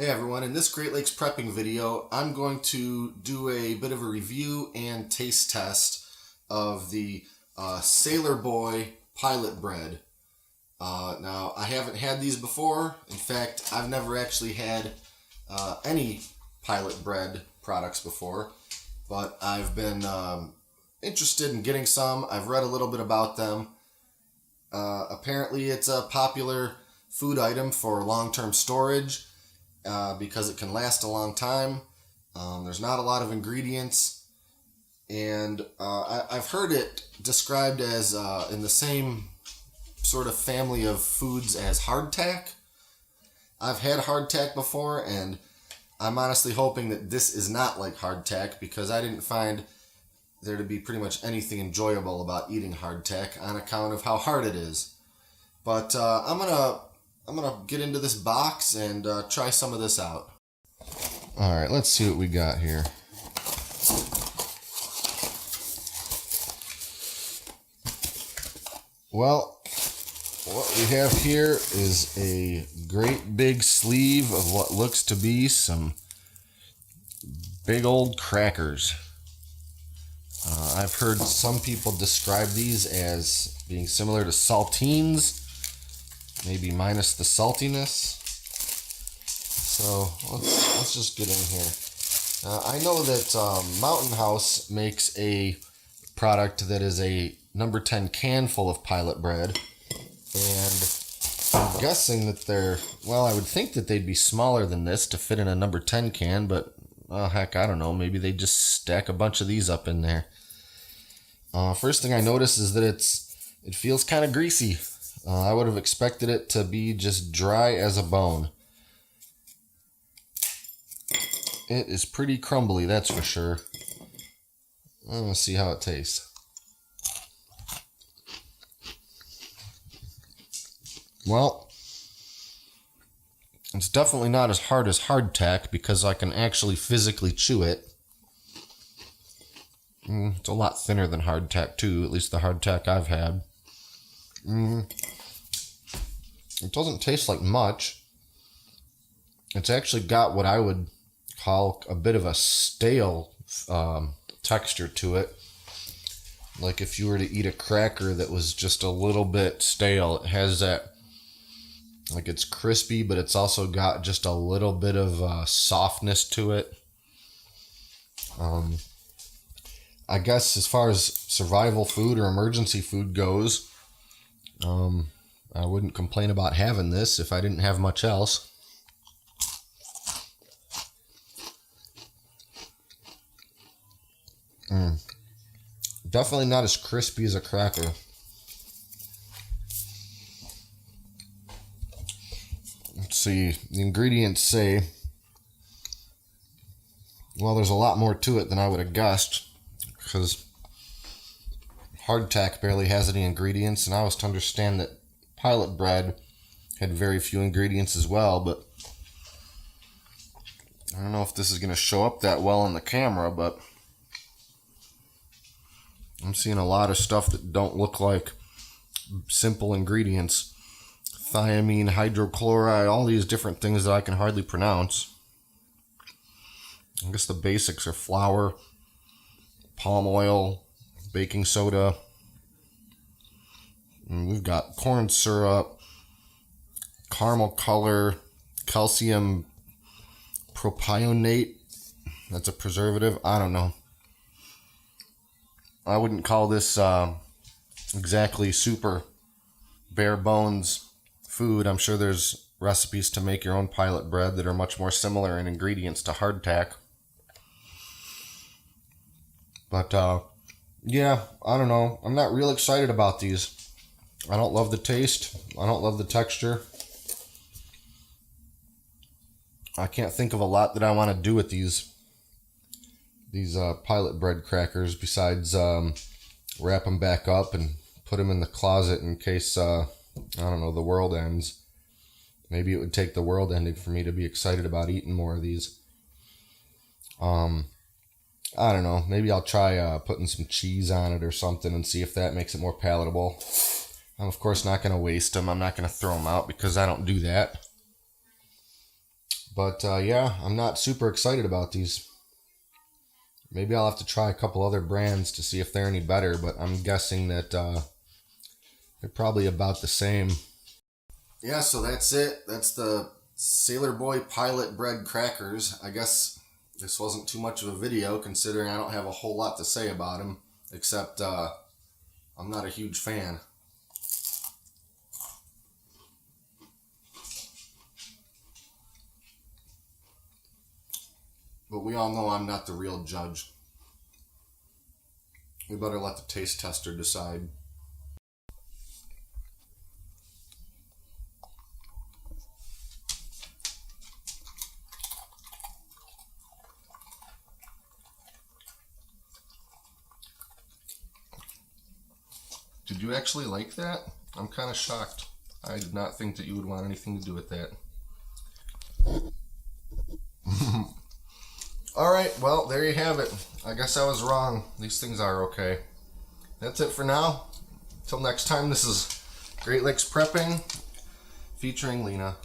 Hey everyone, in this Great Lakes prepping video, I'm going to do a bit of a review and taste test of the Sailor Boy Pilot Bread. Now, I haven't had these before. In fact, I've never actually had any Pilot Bread products before, but I've been interested in getting some. I've read a little bit about them. Apparently, it's a popular food item for long-term storage. Because it can last a long time. There's not a lot of ingredients, and I've heard it described as in the same sort of family of foods as hardtack. I've had hardtack before, and I'm honestly hoping that this is not like hardtack, because I didn't find there to be pretty much anything enjoyable about eating hardtack on account of how hard it is. But I'm gonna get into this box and try some of this out. Alright, let's see what we got here. Well, what we have here is a great big sleeve of what looks to be some big old crackers. I've heard some people describe these as being similar to saltines, maybe minus the saltiness. So let's just get in here. I know that Mountain House makes a product that is a number 10 can full of Pilot Bread, and I'm guessing that I would think that they'd be smaller than this to fit in a number 10 can, but heck, I don't know, maybe they just stack a bunch of these up in there. First thing I notice is that it feels kind of greasy. I would have expected it to be just dry as a bone. It is pretty crumbly, that's for sure. I'm going to see how it tastes. Well, it's definitely not as hard as hardtack because I can actually physically chew it. It's a lot thinner than hardtack too, at least the hardtack I've had. It doesn't taste like much. It's actually got what I would call a bit of a stale texture to it. Like if you were to eat a cracker that was just a little bit stale, it has that, like it's crispy, but it's also got just a little bit of softness to it. I guess as far as survival food or emergency food goes, I wouldn't complain about having this if I didn't have much else. Definitely not as crispy as a cracker. Let's see, the ingredients say, well, there's a lot more to it than I would have guessed, because hardtack barely has any ingredients, and I was to understand that Pilot Bread had very few ingredients as well, but I don't know if this is going to show up that well on the camera, but I'm seeing a lot of stuff that don't look like simple ingredients. Thiamine, hydrochloride, all these different things that I can hardly pronounce. I guess the basics are flour, palm oil, baking soda. And we've got corn syrup, caramel color, calcium propionate. That's a preservative. I don't know. I wouldn't call this exactly super bare bones food. I'm sure there's recipes to make your own Pilot Bread that are much more similar in ingredients to hardtack. But yeah, I don't know. I'm not real excited about these. I don't love the taste. I don't love the texture. I can't think of a lot that I want to do with these Pilot Bread crackers besides wrap them back up and put them in the closet in case, I don't know, the world ends. Maybe it would take the world ending for me to be excited about eating more of these. I don't know. Maybe I'll try putting some cheese on it or something and see if that makes it more palatable. I'm, of course, not going to waste them. I'm not going to throw them out because I don't do that. But yeah, I'm not super excited about these. Maybe I'll have to try a couple other brands to see if they're any better, but I'm guessing that they're probably about the same. Yeah, so that's it. That's the Sailor Boy Pilot Bread Crackers. I guess this wasn't too much of a video considering I don't have a whole lot to say about them, except I'm not a huge fan. But we all know I'm not the real judge. We better let the taste tester decide. Did you actually like that? I'm kind of shocked. I did not think that you would want anything to do with that. Alright, well, there you have it. I guess I was wrong. These things are okay. That's it for now. Till next time, this is Great Lakes Prepping featuring Lena.